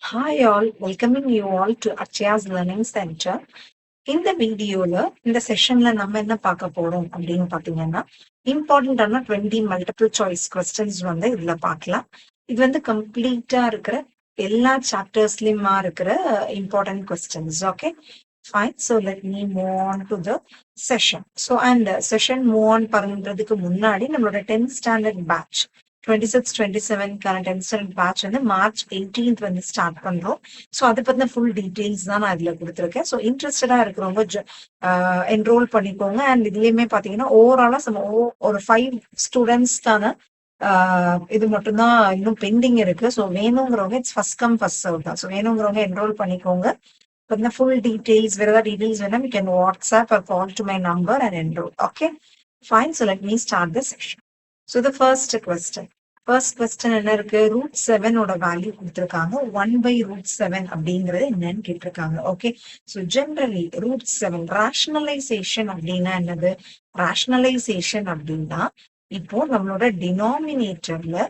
Hi all, welcoming you all to Achaya's Learning Center. இந்த வீடியோல இந்த செஷன்ல நம்ம என்ன பார்க்க போறோம் அப்படின்னு பாத்தீங்கன்னா இம்பார்ட்டன்டான 20 மல்டிபிள் சாய்ஸ் கொஸ்டின்ஸ் வந்து இதுல பார்க்கலாம். இது வந்து கம்ப்ளீட்டா இருக்கிற எல்லா சாப்டர்ஸ்லயுமா இருக்கிற important questions. Okay fine. So let me move on to the session. So and session move on பண்றதுக்கு முன்னாடி நம்மளோட 10th standard batch 26-27 10th standard batch வந்து March 18th வந்து ஸ்டார்ட் பண்றோம். ஸோ அதை பத்தின ஃபுல் டீடைல்ஸ் தான் நான் இதுல கொடுத்துருக்கேன். ஸோ இன்ட்ரெஸ்டடா இருக்கிறவங்க என்ரோல் பண்ணிக்கோங்க. அண்ட் இதுலயுமே பாத்தீங்கன்னா ஓவராலா ஒரு 5 ஸ்டூடெண்ட்ஸ்க்கான இது மட்டும்தான் இன்னும் பெண்டிங் இருக்கு. ஸோ வேணுங்கிறவங்க it's first come first serve தான். ஸோ வேணுங்கிறவங்க என்ரோல் பண்ணிக்கோங்க. But the full details, where the details when you can WhatsApp or call to my number and enroll. Okay, fine. So let me start the session. So the first question என்ன இருக்கு? √7 ஓட value கொடுத்துருக்காங்க. 1/√7 அப்படிங்கிறது என்னன்னு கேட்டிருக்காங்க. Okay, so generally √7 ராஷனலைசேஷன் அப்படின்னா என்னது? ராஷனலைசேஷன் அப்படின்னா இப்போ நம்மளோட டினாமினேட்டர்ல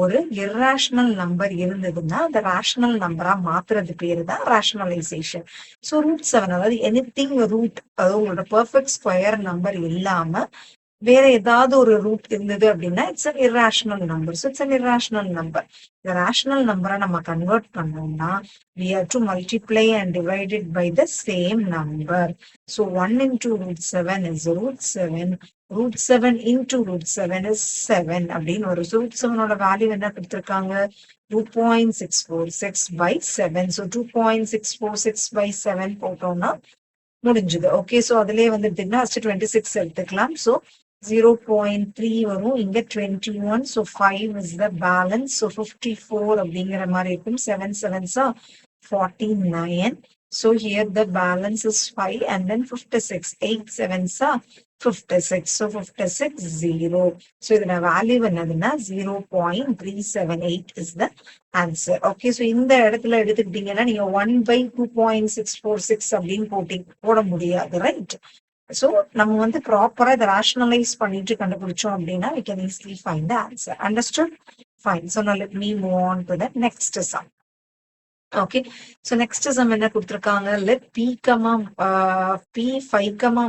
ஒரு இர்ராஷனல் நம்பர் இருந்ததுன்னா அந்த ரேஷனல் நம்பரா மாத்துறது பேரு தான் ராஷனலைசேஷன். ஸோ √7 அதாவது எனிதிங் ரூட், அதாவது உங்களோட பெர்ஃபெக்ட் ஸ்கொயர் நம்பர் இல்லாம வேற ஏதாவது ஒரு ரூட் இருந்தது அப்படின்னா it's an irrational number. So it's an irrational number. இந்த ரேஷனல் நம்பரை நம்ம கன்வெர்ட் பண்ணோம்னா we have to multiply and divide it by the same number. So 1 into √7 is √7. √7 into √7 is 7 அப்படின்னு ஒரு √7 ஓட வேல்யூ என்ன கொடுத்திருக்காங்க? 2.646 by 7. So 2.646 by 7 போட்டோம்னா முடிஞ்சது. ஓகே, ஸோ அதுலயே வந்து 26 எடுத்துக்கலாம். ஸோ 0.3 வரும், இங்க 21. So 5 is the balance. So 54 அப்படிங்கிற மாதிரி இருக்கும். 7 7s are 49. So here the balance is 5 and then 56. 8 7s are 56. So 56 0. So இதோட வேல்யூ என்னதுன்னா 0.378 is the answer. Okay, so இந்த இடத்துல எடுத்துக்கிட்டீங்கன்னா நீங்க 1/2.646 அப்படின்னு போட முடியாது, ரைட்? ஸோ நம்ம வந்து ப்ராப்பரா இதை ரேஷனலைஸ் பண்ணிட்டு கண்டுபிடிச்சோம் அப்படின்னா we can easily find the answer. Understood? Fine. So now let me move on to the next sum. Okay, so next sum என்ன கொடுத்திருக்காங்க? Let P5,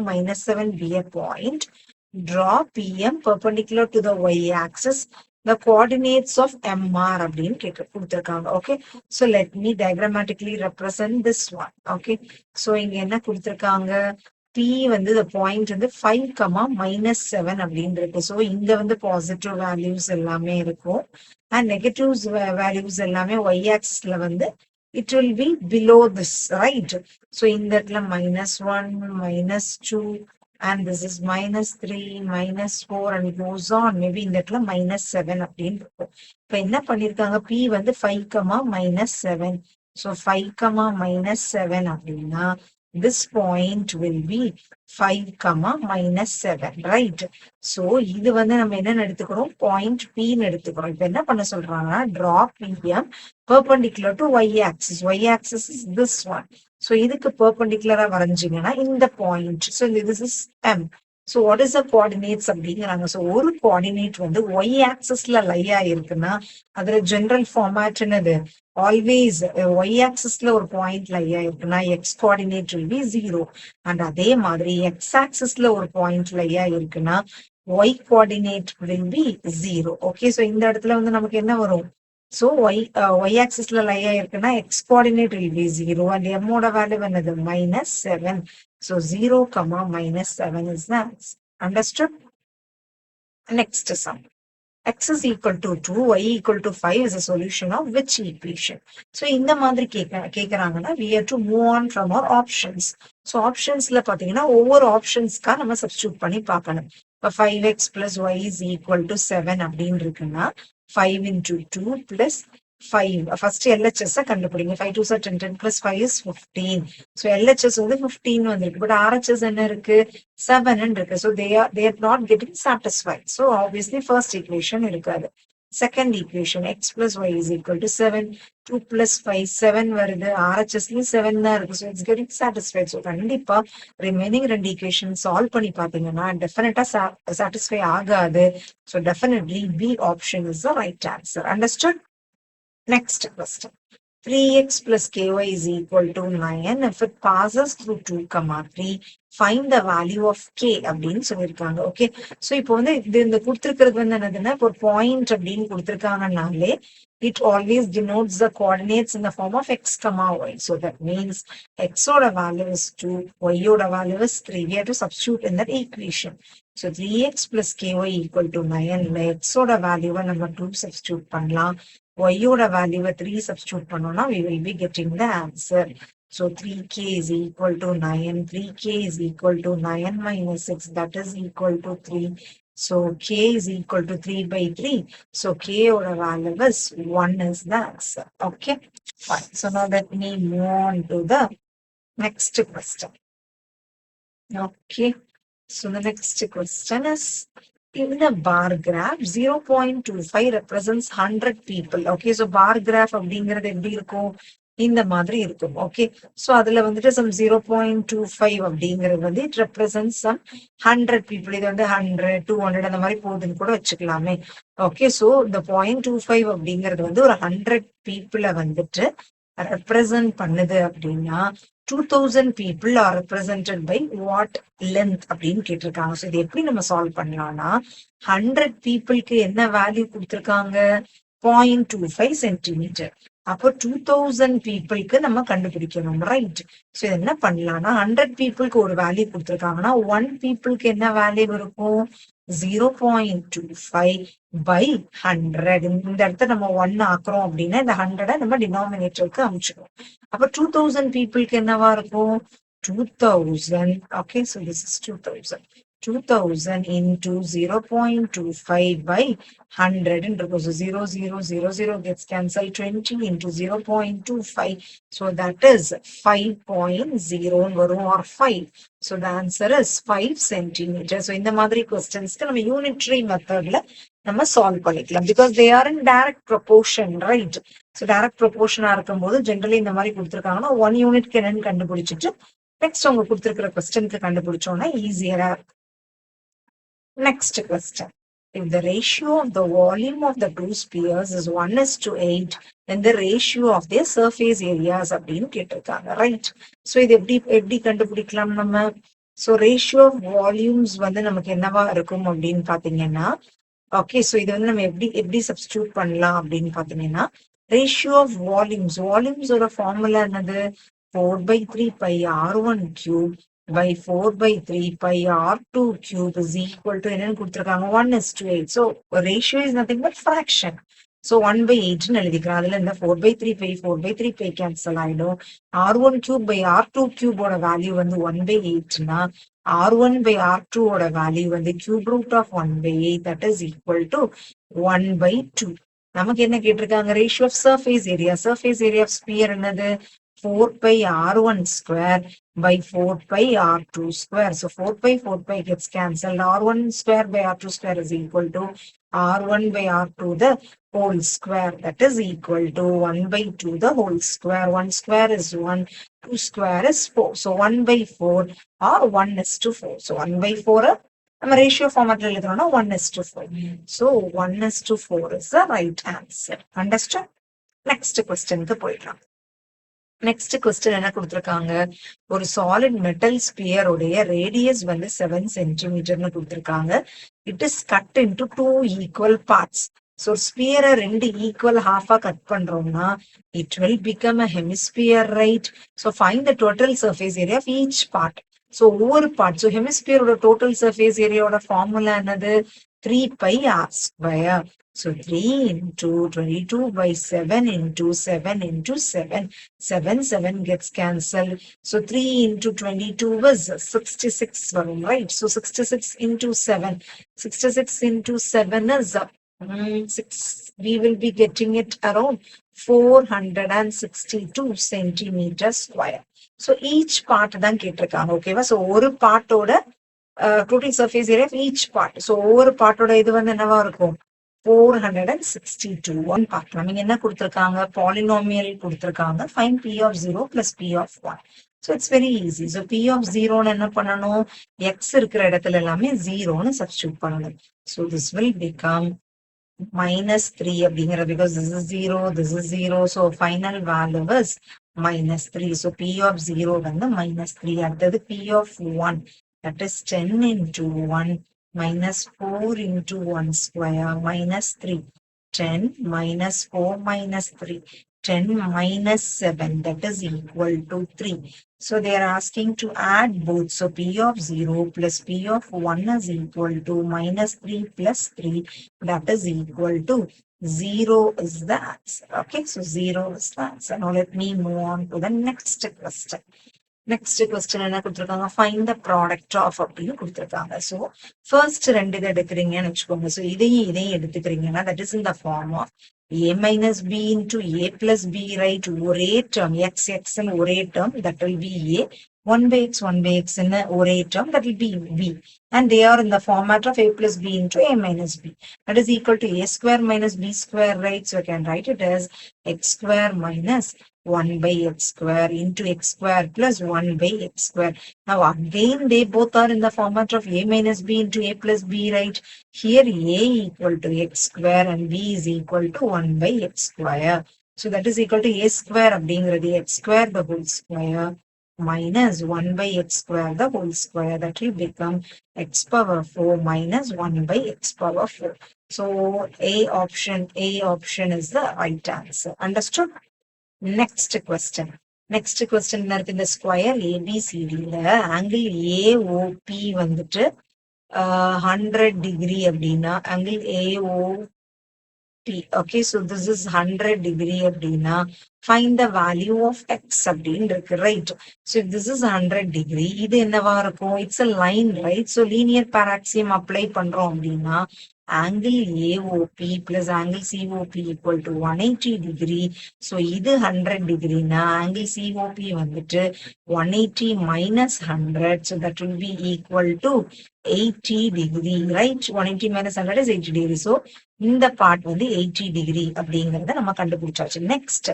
-7 be a point. Draw PM perpendicular to the y-axis. The coordinates of MR அப்படின்னு கொடுத்திருக்காங்க. Okay, so let me diagrammatically represent this one. Okay, so இங்க என்ன கொடுத்திருக்காங்க? P வந்து the point வந்து 5, -7 அப்படின்னு இருக்கு. ஸோ இங்க வந்து பாசிட்டிவ் வேல்யூஸ் எல்லாமே இருக்கும் அண்ட் நெகட்டிவ்ஸ் வேல்யூஸ் எல்லாமே ஒய் ஆக்சிஸ்ல வந்து it will be below this, right? So in that -1, -2 and this is -3, -4 and it goes on. Maybe in that -7 அப்படின்னு இருக்கும். இப்ப என்ன பண்ணிருக்காங்க? P வந்து 5, -7. So 5, -7 அப்படின்னா this point will be 5, -7, right? So இது வந்து நம்ம என்ன எடுத்துக்கிறோம்? பாயிண்ட் P எடுத்துக்கிறோம். இப்ப என்ன பண்ண சொல்றாங்கன்னா draw PM perpendicular to y-axis. Y-axis is this one. So இதுக்கு perpendicular வரைஞ்சிங்கன்னா இந்த point. So this is M. So what is the coordinates அப்படிங்கிறாங்க. ஸோ ஒரு கோஆர்டினேட் வந்து ஒய் ஆக்சிஸ்ல லை ஆயிருக்குன்னா அதுல ஜெனரல் ஃபார்மேட் என்னது? ஆல்வேஸ் ஒய் ஆக்சிஸ்ல ஒரு பாயிண்ட் லை ஆயிருக்குன்னா X coordinate will be 0. And அதே மாதிரி எக்ஸ் ஆக்சிஸ்ல ஒரு பாயிண்ட் லை ஆயிருக்குன்னா Y coordinate will be 0. Okay, so இந்த இடத்துல வந்து நமக்கு என்ன வரும்? ஸோ ஒய் ஆக்சிஸ்ல லை ஆயிருக்குன்னா X coordinate will be 0 and எம்மோட வேல்யூ என்னது? -7. So 0, -7 is the answer. Understood? Next sum. X is equal to 2, y equal to 5 is a solution of which equation? So இந்த மாதிரி கேக்குறாங்கன்னா we have to move on from our options. So optionsல பாத்தீங்கன்னா ஒவ்வொரு ஆப்ஷன்ஸ்க்கா நம்ம substitute பண்ணி பார்க்கணும். இப்போ 5x plus y is equal to 7 அப்படின்னு இருக்குன்னா 5 into 2 plus 5. First LHS கண்டுபிடிங்க. 5 2s are 10, 10 plus 5 is 15. So LHS வந்து 15 வந்திருக்கு. But RHS என்ன இருக்கு? 7 இருக்கு. So they are not getting satisfied. So obviously first equation இருக்காது. Second equation x plus y is equal to 7. 2 plus 5 7 வருது. RHSலயும் 7 தான் இருக்கு. So it's getting satisfied. So கண்டிப்பா remaining 2 equation solve பண்ணி பாத்தீங்கன்னா definitely satisfy ஆகாது. So definitely B option is the right answer. Understood? Next question. 3x plus ky is equal to 9 if it passes through 2, 3. Find the value of k அப்படின்னு சொல்லியிருக்காங்க. Okay, so இப்போ வந்து இந்த கொடுத்துருக்கிறது வந்து என்னதுன்னா, இப்போ ஒரு பாயிண்ட் அப்படின்னு கொடுத்துருக்காங்கனாலே it always denotes the coordinates in the form of x, y. So that means x oda value is 2, y oda value is 3. We have to substitute in that equation. So 3x plus ky equal to 9. x oda value நம்ம 2 substitute பண்ணலாம். Y oda value 3 substitute பண்ணோம்னா we will be getting the answer. So 3k is equal to 9. 3k is equal to 9 minus 6. That is equal to 3. So k is equal to 3 by 3. So k oda value is 1 is the answer. Okay, fine. So now let me move on to the next question. Okay, so the next question is, in the bar graph 0.25 represents 100 people. Okay, so bar graph அப்படிங்கிறது எப்படி இருக்கும், இந்த மாதிரி இருக்கும். Okay, so அதுல வந்துட்டு some 0.25 அப்படிங்கிறது வந்து it represents some 100 people. இது வந்து 100, 200 அந்த மாதிரி போகுதுன்னு கூட வச்சுக்கலாமே. ஓகே, ஸோ இந்த 0.25 அப்படிங்கிறது வந்து ஒரு 100 பீப்புளை வந்துட்டு ரெப்ரசன்ட் பண்ணுது அப்படின்னா 2000 people are represented by what length அப்படின்னு கேட்டிருக்காங்க. ஸோ இது எப்படி நம்ம சால்வ் பண்ணலாம்னா, 100 பீப்புளுக்கு என்ன வேல்யூ கொடுத்துருக்காங்க, 0.25 சென்டிமீட்டர். அப்போ 2000 பீப்புளுக்கு நம்ம கண்டுபிடிக்கணும், ரைட்? ஸோ இது என்ன பண்ணலாம்னா, 100 பீப்புளுக்கு ஒரு வேல்யூ கொடுத்துருக்காங்கன்னா 1 பீப்புளுக்கு என்ன வேல்யூ இருக்கும், 0.25 by 100. இந்த இடத்த நம்ம 1 ஆக்குறோம் அப்படின்னா இந்த 100 நம்ம டினாமினேட்டருக்கு அனுப்பிச்சிடுவோம். அப்ப 2000 பீப்புளுக்கு என்னவா இருக்கும், 2000. Okay, so this is 2000. 2000 into 0.25 by 100 இருக்கும். So 0, 0, 0, 0 gets cancelled. 20 into 0.25. So that is 5.0 வரும், or 5. So the answer is 5 centimeters. So இந்த மாதிரி questions நம்ம unitary methodல நம்ம சால்வ் பண்ணிக்கலாம், because they are in direct proportion, right? So direct proportion இருக்கும்போது generally இந்த மாதிரி கொடுத்துருக்காங்கன்னா 1 யூனிட்க்கு என்னன்னு கண்டுபிடிச்சிட்டு நெக்ஸ்ட் அவங்க கொடுத்துருக்கிற கொஸ்டினுக்கு கண்டுபிடிச்சோம்னா ஈஸியரா இருக்கும். Next question. If the ratio of the volume of the two spheres is 1:8, then the ratio of their surface areas அப்படின்னு கேட்டிருக்காங்க, ரைட்? ஸோ இது எப்படி கண்டுபிடிக்கலாம் நம்ம? ஸோ ரேஷியோ ஆஃப் வால்யூம்ஸ் வந்து நமக்கு என்னவா இருக்கும் அப்படின்னு பாத்தீங்கன்னா, ஓகே, ஸோ இது வந்து நம்ம எப்படி சப்ஸ்டியூட் பண்ணலாம் அப்படின்னு பாத்தீங்கன்னா, ரேஷியோ ஆஃப் வால்யூம்ஸோட ஃபார்முலா என்னது, 4/3 pi r1 cube by 4/3 pi r2 cube is equal to என்னன்னு கொடுத்துருக்காங்க, 1:8. So ratio is nothing but fraction. So 1/8 எழுதிக்கலாம். அதுல இந்த 4/3 pi 4/3 pi கேன்சல் ஆயிடும். r1 cube by r2 cube ஓட வேல்யூ வந்து 1/8னா r1 by r2 ஓட வேல்யூ வந்து cube root of 1/8, that is equal to 1/2. நமக்கு என்ன கேட்டிருக்காங்க, ratio of surface area. Surface area of sphere என்னது, 4 pi r1 square by 4 pi r2 square. So 4 pi gets cancelled. R1 square by R2 square is equal to R1 by R2 the whole square. That is equal to 1/2 the whole square. 1 square is 1, 2 square is 4. So 1/4 or 1:4. So 1/4 நம்ம ratio ஃபார்மேட்ல எழுதுறோம்னா 1:4. So 1:4 is the right answer. Understood? Next question க்கு போயிடலாம். Next question என்ன கொடுத்துருக்காங்க, ஒரு solid metal sphere உடைய radius வந்து 7 சென்டிமீட்டர்னு கொடுத்துருக்காங்க. It is cut into 2 equal parts. So ஸ்பியரை 2 ஈக்குவல் ஹாஃபா கட் பண்றோம்னா it will become a hemisphere, right? So find the total surface area of each part. So ஒவ்வொரு பார்ட், ஸோ ஹெமிஸ்பியரோட total surface ஏரியாவோட ஃபார்முலா என்னது, 3 pi r square. So 3 into 22/7 into 7 into 7. 7 gets cancelled. So 3 into 22 was 66, right? So 66 into 7. 66 into 7 is 6. We will be getting it around 462 centimeters square. So each part தான் கேட்டிருக்காங்க, ஓகேவா? So ஒரு பார்ட்டோட total surface area of each part. So ஒவ்வொரு பார்ட்டோட இது வந்து என்னவா இருக்கும், 462. One part நமக்கு என்ன கொடுத்துருக்காங்க, பாலினாமியல் கொடுத்துருக்காங்க. Fine p of 0 plus p of 1. So it's very easy. So p of 0 என்ன பண்ணணும், x இருக்கிற இடத்துல எல்லாமே 0ன்னு சப்ஸ்டியூட் பண்ணணும். So this will become minus 3 அப்படிங்கிறது because this is 0 so final value is minus 3 so p of 0 வந்து minus 3 அடுத்தது p of 1 that is 10 into 1 minus 4 into 1 square minus 3 10 minus 4 minus 3 10 minus 7 that is equal to 3. So they are asking to add both. So p of 0 plus p of 1 is equal to minus 3 plus 3 that is equal to 0 is the answer. Okay, so 0 is the answer. Now let me move on to the next question. Next question என்ன கொடுத்துருக்காங்க find the product of அப்படின்னு கொடுத்துருக்காங்க so first ரெண்டு இதை எடுக்கிறீங்கன்னு வச்சுக்கோங்க so இதையும் எடுத்துக்கிறீங்கன்னா that is in the form of a minus b into a plus b, right? ஒரே term x ன்னு ஒரே term that will be a 1 by x ன்னு ஒரே term that will be b and they are in the format of a plus b into a minus b that is equal to a square minus b square, right? So I can write it as x square minus 1 by x square into x square plus 1 by x square. Now again they both are in the format of a minus b into a plus b, right? Here a equal to x square and b is equal to 1 by x square. So that is equal to a square அப்படிங்கிறது x square the whole square minus 1 by x square the whole square that will become x power 4 minus 1 by x power 4. So A option is the right answer. Understood? Next question என்ன இருக்கு இந்த square ஏபிசிடில angle AOB வந்துட்டு 100 degree அப்படின்னா angle AOB okay so this is 100 degree அப்படின்னா find the value of X அப்படின்னு இருக்கு right so this is 100 degree இது என்னவா இருக்கும் it's a line right so linear pair axiom apply பண்றோம் அப்படின்னா angle AOP plus angle COP equal to 180 degree. So, இது 100 degree na angle COP வந்துட்டு 180 minus 100. So, that will be equal to 80 degree, right? 180 minus 100 is 80 degree. So, இந்த part வந்து 80 degree அப்படிங்கறத நம்ம கண்டுபிடிச்சாச்சு next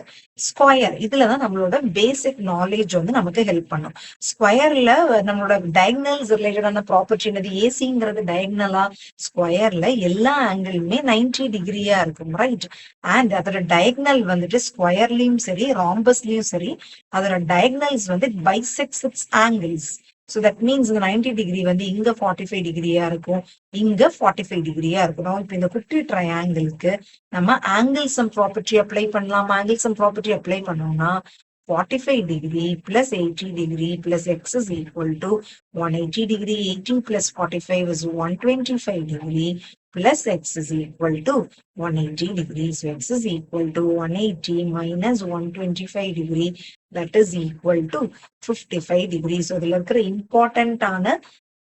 square இதுலதான் நம்மளோட பேசிக் நாலேஜ் வந்து நமக்கு ஹெல்ப் பண்ணும் ஸ்கொயர்ல நம்மளோட டயக்னல்ஸ் ரிலேட்டடான ப்ராப்பர்ட்டி என்னது ஏசிங்கிறது டயக்னலா ஸ்கொயர்ல எல்லா ஆங்கிளுமே 90 டிகிரியா இருக்கும் ரைட் அண்ட் அதோட டயக்னல் வந்துட்டு ஸ்கொயர்லயும் சரி ராம்பஸ்லயும் சரி அதோட டயக்னல்ஸ் வந்து bisects it's angles So that means இந்த 90 டிகிரி வந்து இங்க 45 டிகிரியா இருக்கும் இங்க 45 டிகிரியா இருக்கணும் இப்ப இந்த குட்டி ட்ரையாங்கிளுக்கு நம்ம ஆங்கிள் சம் ப்ராப்பர்ட்டி அப்ளை பண்ணலாம் ஆங்கிள் சம் ப்ராப்பர்ட்டி அப்ளை பண்ணோம்னா 45 degree plus 80 degree plus x is equal to 180 degree 18 plus 45 is 125 degree plus x is equal to 180 degrees. So x is equal to 180 minus 125 degree that is equal to 55 degrees. So இதுல இருக்கிற இம்பார்ட்டன்டான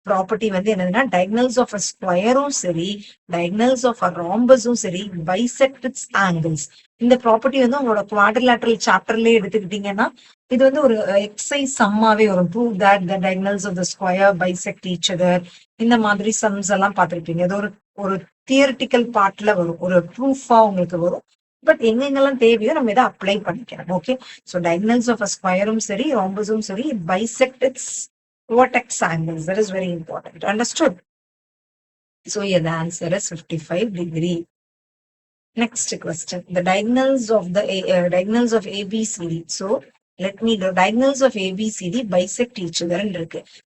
property வந்து என்னதுன்னா diagonals of a ஸ்கொயரும் சரி diagonals of a rhombusம் சரி bisect its angles. இந்த property வந்து உங்களோட குவாட்ரிலேட்டரல் சாப்டர்லயே எடுத்துக்கிட்டீங்கன்னா இது வந்து ஒரு எக்ஸசைஸ் சம்மாவே வரும் prove that the diagonals of the square bisect each other இந்த மாதிரி சம்ஸ் எல்லாம் பார்த்திருப்பீங்க இது ஒரு தியரிட்டிக்கல் பார்ட்ல வரும் ஒரு ப்ரூஃபா உங்களுக்கு வரும் பட் எங்கெங்கெல்லாம் தேவையோ நம்ம இதை அப்ளை பண்ணிக்கிறோம் okay so diagonals of a ஸ்கொயரும் சரி rhombusம் சரி bisect its vertex angles. That is very important. Understood? So here the answer is 55 degree. Next question. The diagonals of the diagonals of ABCD. So let me do diagonals of ABCD bisect each other.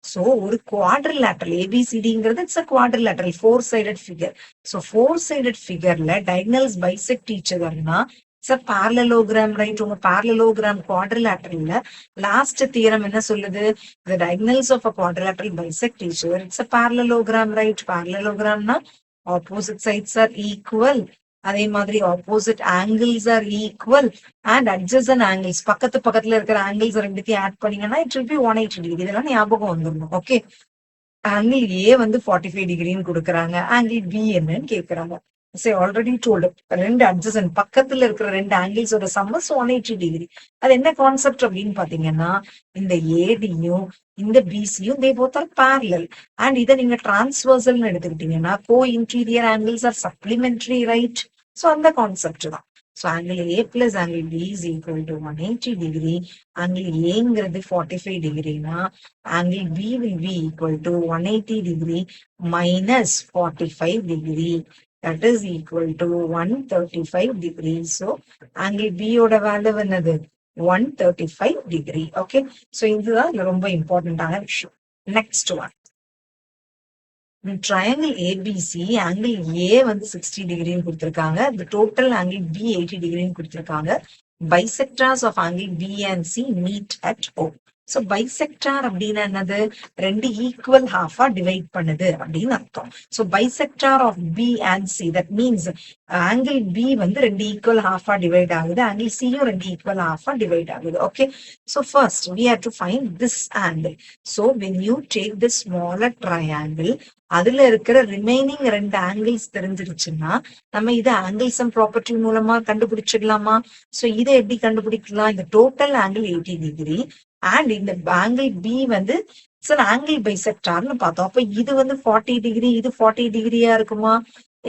So ஒரு quadrilateral ABCDங்கிறது it's a quadrilateral four-sided figure. So four-sided figureல diagonals bisect each otherனா it's a parallelogram, right? உங்க parallelogram quadrilateralல last theorem என்ன சொல்லுது the diagonals of a quadrilateral bisect each other. It's a parallelogram, right? Parallelogramனா opposite sides are equal. அதே மாதிரி opposite angles are equal and adjacent angles பக்கத்துல இருக்கிற angles ரெண்டுத்தையும் add பண்ணீங்கன்னா it will be 180 degree. இதெல்லாம் ஞாபகம் வந்துடணும் ஓகே ஆங்கிள் ஏ வந்து 45 டிகிரின்னு கொடுக்குறாங்க ஆங்கிள் பி என்னன்னு கேட்கறாங்க say already told ரெண்டு adjacent பக்கத்துல இருக்கிற ரெண்டு ஆங்கிள்ஸோட சம் இஸ் 180 டிகிரி அது என்ன கான்செப்ட் அப்படின்னு பாத்தீங்கன்னா இந்த ஏடியும் இந்த பிசியும் they both are parallel and இதை நீங்க டிரான்ஸ்வர்சல்னு எடுத்துக்கிட்டீங்கன்னா co interior angles are supplementary right so அந்த கான்செப்ட் தான் so angle A plus angle B is equal to 180 degree angle ஏங்கிறது 45 டிகிரினா angle B will be equal to 180 degree minus 45 degree that is equal to 135 degrees. So angle B ஓட value என்னது 135 degree. Okay, so இதுதான் ரொம்ப இம்பார்ட்டன்டான விஷயம். Next one, triangle ABC angle A வந்து 60 degree கொடுத்திருக்காங்க, the total angle B 80 degree கொடுத்திருக்காங்க. Bisectors of angle B and C meet at O. So bisector அப்படின்னா என்னது, ரெண்டு ஈக்குவல் ஹாஃபா டிவைட் பண்ணுது அப்படின்னு அர்த்தம். So bisector of B and C, that means angle B வந்து ரெண்டு ஈக்குவல் ஹாஃபா டிவைட் ஆகுது, angle C யும் ரெண்டு ஈக்குவல் ஹாஃபா டிவைட் ஆகுது. Okay, so first we have to find this angle. So when you take this smaller triangle, அதுல இருக்கிற remaining ரெண்டு angles தெரிஞ்சிருச்சுன்னா நம்ம இதை ஆங்கிள் சம் ப்ராப்பர்ட்டி மூலமா கண்டுபிடிச்சிடலாமா? சோ இதை எப்படி கண்டுபிடிக்கலாம்? இந்த டோட்டல் ஆங்கிள் 80 டிகிரி அண்ட் இந்த ஆங்கிள் பி வந்து ஆங்கிள் பைசெக்டார்னு பார்த்தோம். அப்ப இது வந்து 40 டிகிரி, இது 40 டிகிரியா இருக்குமா?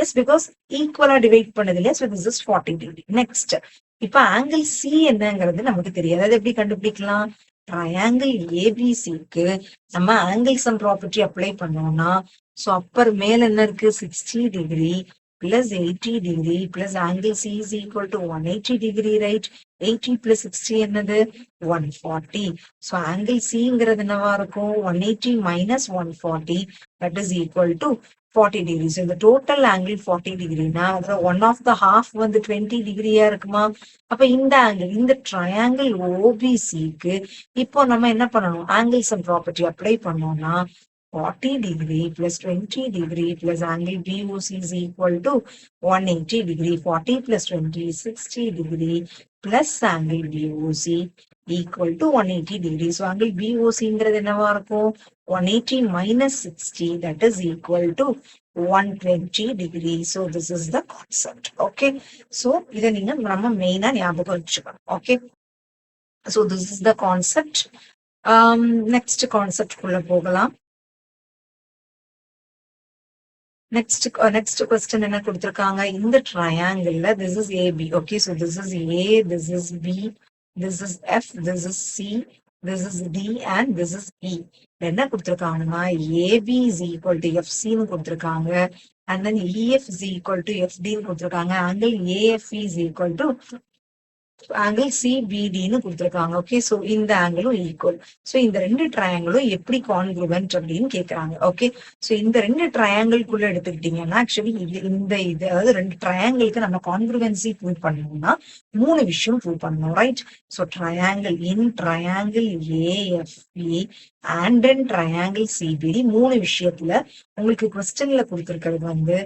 எஸ், பிகாஸ் ஈக்குவலா டிவைட் பண்ணது இல்லையா? So this is 40 degree. Next, இப்ப ஆங்கிள் சி என்னங்கிறது நமக்கு தெரியாது, அதை எப்படி கண்டுபிடிக்கலாம்? ட்ரையாங்கிள் ஏபிசிக்கு நம்ம ஆங்கிள் சம் ப்ராப்பர்ட்டி அப்ளை பண்ணோம்னா, ஸோ அப்பர் மேல என்ன இருக்கு, 60 degree plus 80 degree plus angle C is equal to 180 degree, right? 80 plus 60 என்னது 140. So angle C ங்கிறது என்னவா இருக்கும்? 180 minus 140, that is equal to 40 degrees. So the total angle 40 degree னா அதுல one of the half வந்து 20 டிகிரியா இருக்குமா? அப்ப இந்த angle, இந்த triangle OBCக்கு இப்போ நம்ம என்ன பண்ணணும்? angle sum property apply பண்ணோம்னா 40 degree plus 20 degree plus angle BOC is equal to 180 degree. 40 plus 20 is 60 degree plus angle BOC equal to 180 degree. So angle BOC ங்கிறது என்னவா இருக்கும்? 180 minus 60, that is equal to 120 degree. So this is the concept. Okay, so இதை நீங்க நம்ம மெயினா ஞாபகம் வச்சுக்கணும். Okay, so this is the concept. Next concept குள்ள போகலாம். Next question என்ன கொடுத்திருக்காங்க? இந்த triangle, this is AB. Okay, so this is A, this is B, this is F, this is C, this is D, and this is E. என்ன கொடுத்திருக்காங்கன்னா AB is equal to FC னு கொடுத்திருக்காங்க, and then EF is equal to FD னு கொடுத்திருக்காங்க, angle AFE is equal to angle CBD னு கொடுத்திருக்காங்க. Okay, so இந்த ஆங்கிளும் equal. So இந்த ரெண்டு ட்ரையாங்கிளும் எப்படி கான்க்ரூவன்ட் அப்படின்னு கேக்குறாங்க. ஓகே, சோ இந்த ரெண்டு ட்ரையாங்கிள்குள்ள எடுத்துக்கிட்டீங்கன்னா ஆக்சுவலி இது அதாவது ரெண்டு ட்ரையாங்கிளுக்கு நம்ம கான்க்ரூவன்சி ப்ரூவ் பண்ணணும்னா மூணு விஷயம் ப்ரூவ் பண்ணணும், right? So triangle AFE and in triangle CBD, மூணு விஷயத்துல உங்களுக்கு கொஸ்டின்ல கொடுத்திருக்கிறது வந்து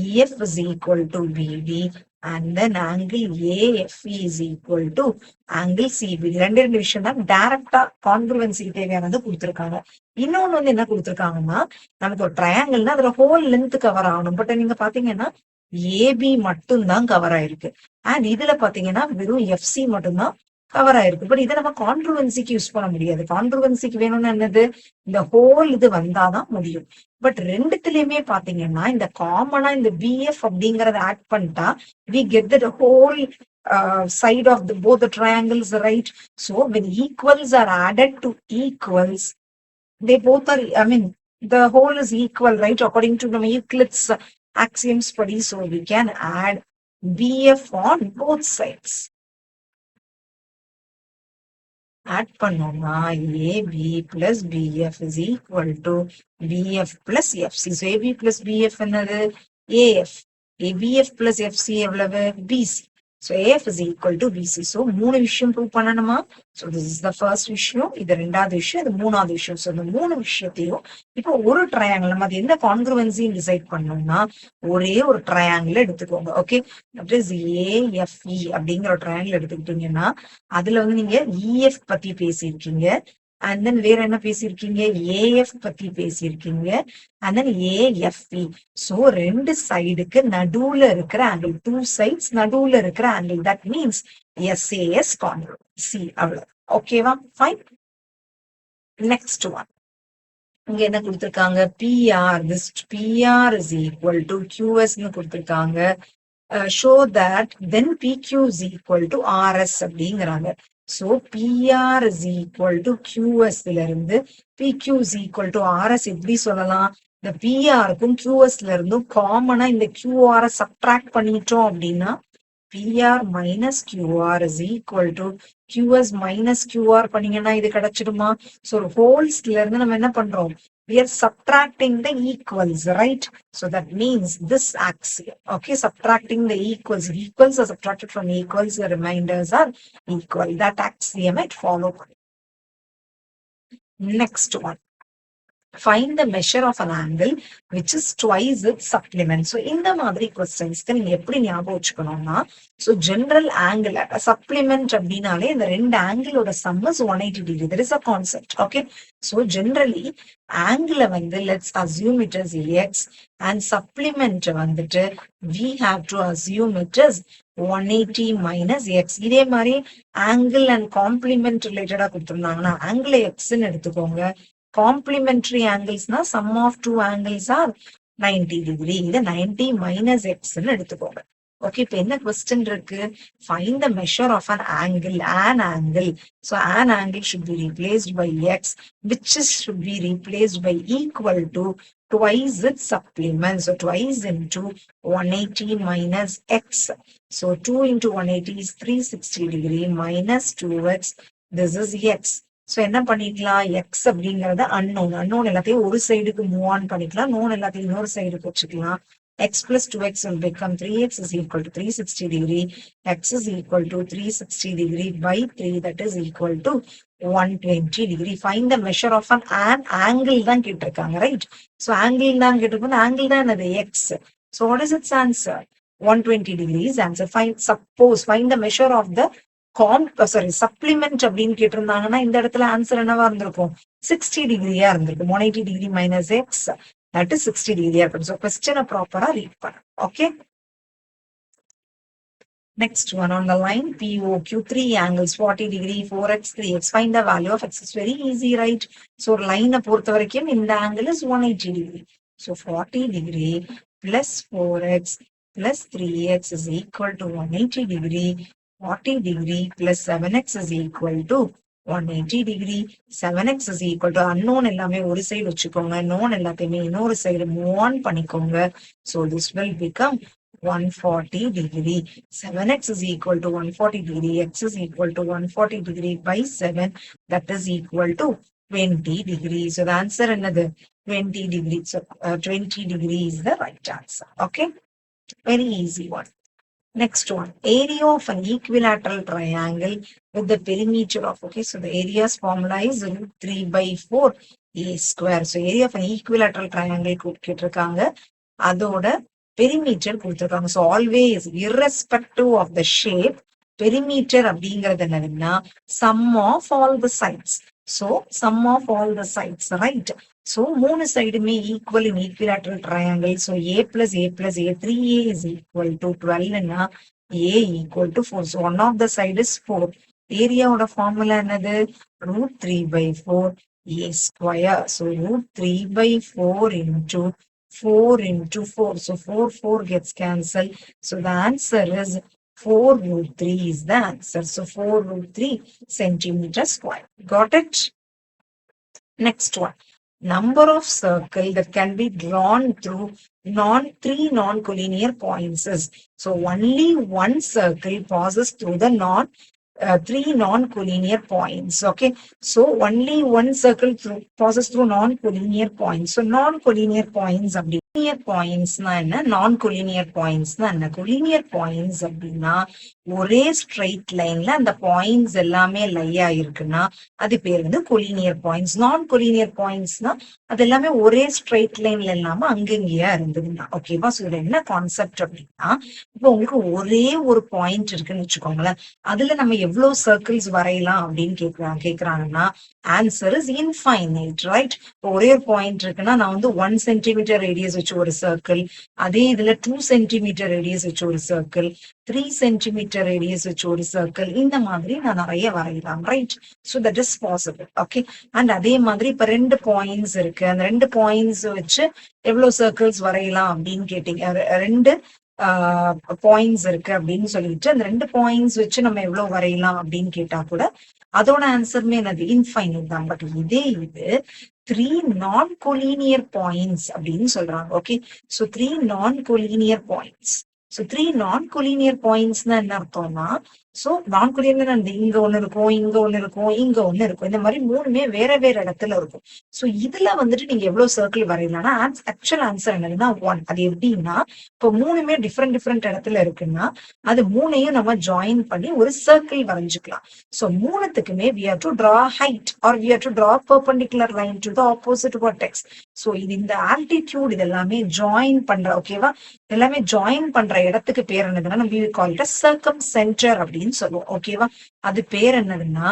EF is equal to BD and then angle AFE is equal to angle CBD. ரெண்டு விஷயம் தான் டைரக்டா கான்க்ரூவன்சிக்கு தேவையானது கொடுத்திருக்காங்க. இன்னொன்னு வந்து என்ன கொடுத்திருக்காங்கன்னா, நமக்கு ஒரு ட்ரையாங்கிள்னா அதுல ஹோல் லென்த் கவர் ஆகணும். பட் நீங்க பாத்தீங்கன்னா ஏபி மட்டும் தான் கவர் ஆயிருக்கு, அண்ட் இதுல பாத்தீங்கன்னா வெறும் FC மட்டும்தான் கவர் ஆயிருக்கு. பட் இதை நம்ம கான்ட்ரூவன்சிக்கு யூஸ் பண்ண முடியாது. கான்ட்ரூவன்சிக்கு வேணும்னு என்னது, இந்த ஹோல் இது வந்தாதான் முடியும். பட் ரெண்டுத்துலயுமே பாத்தீங்கன்னா இந்த காமனா இந்த BF அப்படிங்கறத ஆட் பண்ணிட்டா we get the whole side of both the triangles, right? So when equals are added to equals, they both are, I mean, the whole is equal, right? According to the Euclid's axioms study, so we can add BF on both sides. Add பண்ணோம்னா AB plus BF is equal to BF plus FC. So AB plus BF என்னது AF. BF plus FC எவ்வளவு BC. So AF is equal to BC. So மூணு விஷயம் prove பண்ணணுமா? So this is the first விஷயம், இது ரெண்டாவது விஷயம், இது மூணாவது விஷயம். So இந்த மூணு விஷயத்தையும் இப்போ ஒரு ட்ரையாங்கிள் நம்ம அது எந்த கான்க்ரூவன்சின்னு டிசைட் பண்ணோம்னா ஒரே ஒரு ட்ரையாங்கிள் எடுத்துக்கோங்க. ஓகே, தட் இஸ் AFE அப்படிங்கிற ஒரு ட்ரையாங்கிள் எடுத்துக்கிட்டீங்கன்னா அதுல வந்து நீங்க EF பத்தி பேசியிருக்கீங்க, and then வேற என்ன பேசியிருக்கீங்க, AF பத்தி பேசியிருக்கீங்க, and then AFE. சோ ரெண்டு சைடுக்கு நடுவுல இருக்கிற ஆங்கிள், டூ சைட்ஸ் நடுவுல இருக்கிற ஆங்கிள், தட் மீன்ஸ் SAS கான்க்ரூவன்சி. அவ்வளவு. ஓகேவா? ஃபைன். நெக்ஸ்ட் ஒன், இங்க என்ன கொடுத்திருக்காங்க, PR. This PR is equal to QS னு கொடுத்திருக்காங்க. Show that then PQ is equal to RS அப்படிங்கிறாங்க. So PR is equal to QS ல இருந்து PQ is equal to RS எப்படி சொல்லலாம்? இந்த பிஆருக்கும் கியூஎஸ்ல இருந்தும் காமனா இந்த கியூஆரை சப்ட்ராக்ட் பண்ணிட்டோம் அப்படின்னா PR minus QR is equal to QS minus QR பண்ணீங்கன்னா இது கிடைச்சிடுமா? So wholesல இருந்து நம்ம என்ன பண்றோம்? We are subtracting the equals, right? So that means this axiom, okay, subtracting the equals. Equals are subtracted from equals, the remainders are equal. That axiom it follow. Next one. Find the measure of an angle which is twice its supplement. So இந்த மாதிரி கொஸ்டின்ஸ்க்கு நீங்க எப்படி ஞாபகம் வச்சுக்கணும்னா, so general angle supplement அப்படின்னாலே இந்த ரெண்டு ஆங்கிளோட sum is 180 degree. There is a concept. Okay. So generally angle வந்து let's assume it is x and supplement வந்துட்டு we have to assume it is 180 minus x. இதே மாதிரி angle and complement ரிலேட்டடா கொடுத்திருந்தாங்கன்னா angle xன்னு எடுத்துக்கோங்க. Complementary angles na sum of two angles are 90 degree. இந்த 90 minus x ன்னு எடுத்துக்கோங்க. Okay, இப்ப என்ன question இருக்கு? Find the measure of an angle. So an angle should be replaced by x, which should be replaced by equal to twice its supplement. So twice into 180 minus x. So 2 into 180 is 360 degree minus 2x. This is x. So என்ன பண்ணிக்கலாம்? x அப்படிங்கறத unknown எல்லாத்தையும் ஒரு சைடுக்கு move on பண்ணிக்கலாம், known எல்லாத்தையும் இன்னொரு சைடுக்கு வச்சுக்கலாம். x plus 2x will become 3x is equal to 360 degree. x is equal to 360 degree by 3, that is equal to 120 degree. Find the measure of an angle தான் கேட்டிருக்காங்க, right? So angle தான் கேட்டிருக்கோம், angle தான் என்னது? x. So what is its answer? 120 degrees answer. Find the measure of the supplement அப்படின்னு கேட்டிருந்தாங்கன்னா இந்த இடத்துல answer என்னவா இருந்திருக்கும்? 60 டிகிரியா இருந்திருக்கும். 180 degree minus X, that is 60 டிகிரியா இருக்கும். ஸோ கொஸ்டினை ப்ராப்பரா ரீட் பண்ண. Okay, next one on the line POQ 3 angles 40 degree 4x 3x. Find the value of x. Is very easy, right? So line பொறுத்த வரைக்கும் இந்த angle is 180 degree. So 40 degree plus 4x plus 3x is equal to 180 degree. 40 degree plus 7x is equal to 180 degree. 7x is equal to unknown எல்லாமே ஒரு side வச்சுக்கோங்க, known எல்லாத்தையுமே இன்னொரு side move on பண்ணிக்கோங்க. So this will become 140 degree. 7x is equal to 140 degree. X is equal to 140 degree by 7, that is equal to 20 degree. So the answer another 20 degree. So 20 degree is the right answer. Okay, very easy one. Next one, area of an equilateral triangle with the perimeter of, okay, so the area's formula is root 3 by 4 a square. So area of an equilateral triangle கொடுத்திருக்காங்க, அதோட perimeter கொடுத்திருக்காங்க. So always irrespective of the shape, perimeter அப்படிங்கிறது என்னதுன்னா sum of all the sides. So sum of all the sides, right? So மூணு சைடுமே equal in equilateral triangle. So a plus a plus a, 3a is equal to 12 ன்னா a equal to 4. So one of the side is 4. Area ஓட formula என்னது? root 3 by 4 a square. So root 3 by 4 into 4 into 4. So 4 gets cancelled. So the answer is 4 root 3 is the answer. So 4 root 3 centimeter square. Got it? Next one. Number of circle that can be drawn through three non-collinear points is. So only one circle passes through the three non-collinear points. Okay, so only one circle passes through non-collinear points. So non-collinear points அப்படி collinear points na என்ன, non-collinear points na என்ன? collinear points அப்படின்னா ஒரே straight லைன்ல அந்த points எல்லாமே லையா இருக்குன்னா அது பேர் வந்து collinear points. non-collinear pointsனா அது எல்லாமே ஒரே ஸ்ட்ரெயிட் லைன்ல இல்லாம அங்கங்கேயா இருந்ததுன்னா. ஓகேவா? ஸோ இதுல என்ன கான்செப்ட் அப்படின்னா, இப்போ உங்களுக்கு ஒரே ஒரு பாயிண்ட் இருக்குன்னு வச்சுக்கோங்களேன், அதுல நம்ம எவ்வளவு சர்க்கிள்ஸ் வரையலாம் அப்படின்னு கேக்குறாங்கன்னா ஆன்சர் இஸ் இன்ஃபைனைட், ரைட்? இப்போ ஒரே ஒரு பாயிண்ட் இருக்குன்னா நான் வந்து 1 சென்டிமீட்டர் ரேடியஸ் வச்சு ஒரு சர்க்கிள், அதே இதுல 2 சென்டிமீட்டர் ரேடியஸ் வச்சு ஒரு சர்க்கிள், 3 சென்டிமீட்டர் ரேடியஸ் வச்சு ஒரு சர்க்கிள், இந்த மாதிரி நான் நிறைய வரையலாம், right? So that is possible. Okay, and அதே மாதிரி இப்ப 2 பாயிண்ட்ஸ் இருக்கு, அந்த 2 பாயிண்ட்ஸ் வச்சு எவ்வளவு சர்க்கிள்ஸ் வரையலாம் அப்படின்னு கேட்டீங்க. 2 பாயிண்ட்ஸ் இருக்கு அப்படின்னு சொல்லிட்டு அந்த 2 பாயிண்ட்ஸ் வச்சு நம்ம எவ்வளவு வரையலாம் அப்படின்னு கேட்டா கூட அதோட ஆன்சருமே என்னது இன்ஃபைனைட் தான். பட் இதே இது 3 non-collinear points அப்படின்னு சொல்றாங்க. Okay, so 3 non-collinear points. So 3 non-collinear pointsனா என்ன அர்த்தம்னா, ஸோ நான்-கொலினியர் இங்க ஒண்ணு இருக்கும், இங்க ஒண்ணு இருக்கும், இங்க ஒண்ணு இருக்கும். இந்த மாதிரி மூணுமே வேற வேற இடத்துல இருக்கும். ஸோ இதுல வந்துட்டு நீங்க எவ்வளவு சர்க்கிள் வரையலாம்னா ஆக்சுவல் ஆன்சர் என்னதுன்னா 1. அது எப்படின்னா, இப்போ மூணுமே டிஃப்ரெண்ட் இடத்துல இருக்குன்னா அது மூணையும் நம்ம ஜாயின் பண்ணி ஒரு சர்க்கிள் வரைஞ்சுக்கலாம். ஸோ மூணுத்துக்குமே we have to draw height or we have to draw perpendicular line to the opposite vertex. So இது இந்த altitude இதெல்லாமே ஜாயின் பண்ற, ஓகேவா, எல்லாமே ஜாயின் பண்ற இடத்துக்கு பேர் என்னதுன்னா நம்ம we call it a circumcenter அப்படின்னு சொல்லுவோம். ஓகேவா, அது பேர் என்னதுன்னா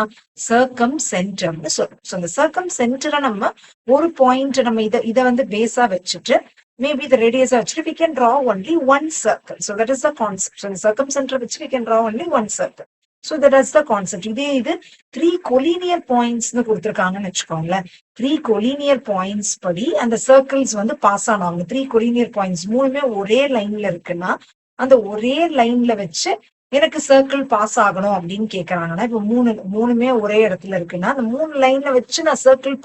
சர்க்கம்சென்டர்னு சொல்லுவோம். ஸோ அந்த சர்க்கம்சென்டரை நம்ம ஒரு பாயிண்ட் நம்ம இத வந்து பேஸா வச்சுட்டு maybe the radius actually we can draw only one circle. So that is the concept. So in the circumcenter which we can draw only one circle. So that is the concept. இதே இது 3 collinear points னு கொடுத்திருக்காங்கன்னு வச்சுக்கோங்களேன். 3 collinear points படி அந்த circles வந்து pass ஆனாங்க. 3 collinear points மூணுமே ஒரே லைன்ல இருக்குன்னா அந்த ஒரே லைன்ல வச்சு எனக்கு சர்க்கிள் பாஸ் ஆகணும் அப்படின்னு கேக்குறாங்கன்னா, இப்ப மூணுமே ஒரே இடத்துல இருக்குன்னா அந்த 3 லைன்ல வச்சு நான் சர்க்கிள்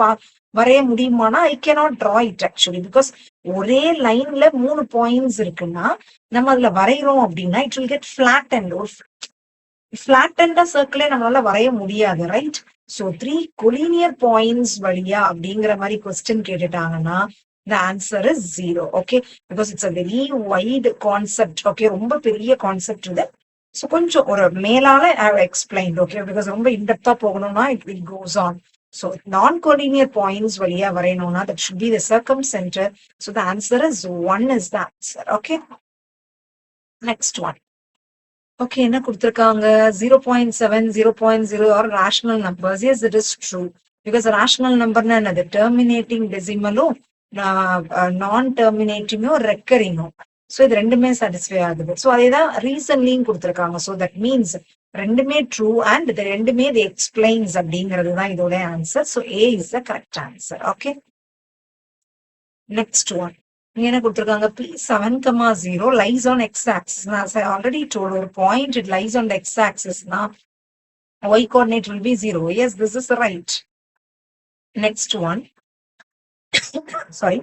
வரைய முடியுமானா I cannot draw it actually. Because ஒரே லைன்ல 3 பாயிண்ட்ஸ் இருக்குன்னா நம்ம அதுல வரைகிறோம் அப்படின்னா இட் வில் கெட் ஃபிளாட்டன்ட். ஒரு ஃபிளாட்டன்டா சர்க்கிளே நம்மளால வரைய முடியாது, ரைட்? ஸோ 3 collinear points வழியா அப்படிங்கிற மாதிரி question கேட்டுட்டாங்கன்னா the answer is 0. okay, because it's a very wide concept. okay, ரொம்ப பெரிய கான்செப்ட் இது. ஸோ கொஞ்சம் ஒரு மேலால I have explained. okay, because ரொம்ப இன்டெப்தா போகணும்னா it goes on. So non-collinear points வழியா வரையணும்னா that should be the circumcenter. So the answer is 1 is the answer. okay, next one. okay, என்ன கொடுத்திருக்காங்க 0.7 0.0 or rational numbers. yes, it is true, because rational numberனா என்னது, terminating decimal-உம் non-terminating-உம் recurring-உம். So இது ரெண்டுமே satisfy ஆகுது. So அதேதான் ரீசன்லியும் கொடுத்துருக்காங்க. So that means ரெண்டுமே true and இது ரெண்டுமே இது எக்ஸ்பிளைன்ஸ் அப்படிங்கிறது தான் இதோட answer. So A is the correct answer. Okay, next one. இங்க என்ன கொடுத்துருக்காங்க, P7,0 lies on x-axis. நான் ஆல்ரெடி டோல் ஒரு point it lies on the x-axis னா y coordinate will be 0. yes, this is right. next one. sorry,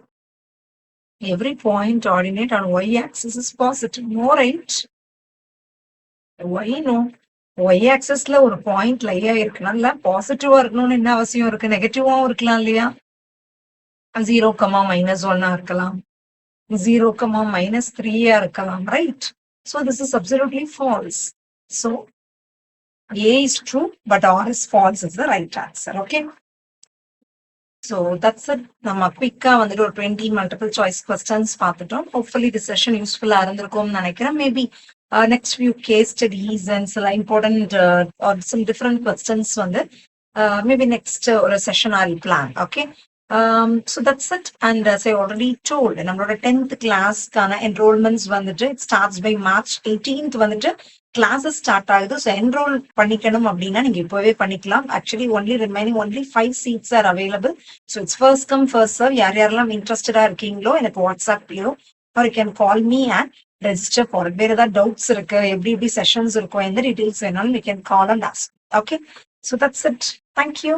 every point ordinate on y-axis is positive. no, right? why no? y-axisல ஒரு point லையா இருக்குன்னா பாசிட்டிவா இருக்கணும்னு என்ன அவசியம் இருக்கு? நெகட்டிவாவும் இருக்கலாம் இல்லையா? 0,-1 இருக்கலாம், 0,-3 இருக்கலாம், right? so this is absolutely false. so A is true but R is false is the right answer. okay, so that's it. நம்ம குயிக்கா வந்துட்டு ஒரு 20 multiple choice questions பார்த்துட்டோம். hopefully this session useful-ஆ இருந்திருக்கும்னு நினைக்கிறேன். maybe next few case studies and some important or some different questions வந்து maybe next ஒரு session I'll plan. okay, so that's it. and as I already told, நம்மளோட 10th class-க்கான enrollments வந்துட்டு it starts by March 18th வந்துட்டு classes start ஆகுது. So enrol பண்ணிக்கணும் அப்படின்னா நீங்க இப்பவே பண்ணிக்கலாம். Actually only 5 seats are available. So it's first come first serve. யாரெல்லாம் இன்ட்ரெஸ்டடா இருக்கீங்களோ எனக்கு வாட்ஸ்அப்லயோ or you can call me and register for it. வேற ஏதாவது டவுட்ஸ் இருக்கு, எப்படி செஷன்ஸ் இருக்கும், எந்த டீடைல்ஸ் வேணாலும் you can call and ask. okay, so that's it. thank you.